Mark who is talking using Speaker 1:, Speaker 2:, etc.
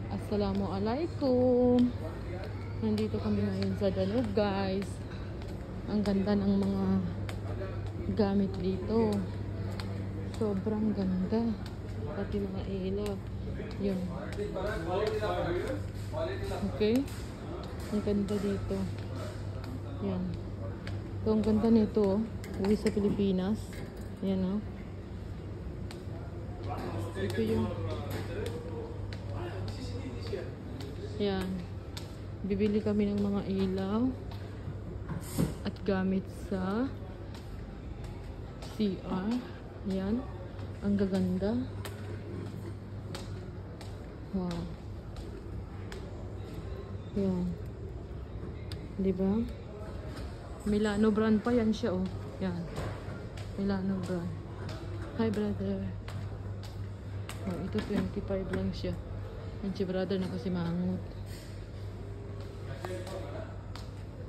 Speaker 1: Assalamualaikum. Nandito kami ngayon sa Danube, guys. Ang ganda ng mga gamit dito. Sobrang ganda. Pati mga ilaw. Yun. Okay? Ang ganda dito. Yan. So, ang ganda nito. Uwi sa Pilipinas. Yan, oh. Ito yung yan. Bibili kami ng mga ilaw at gamit sa CR. Yan. Ang gaganda. Wow. Yan. Diba? Milano brand pa yan siya, oh. Yan. Milano brand. Hi, brother. Oh, ito 25 lang siya. Yan si brother na kasi mangot.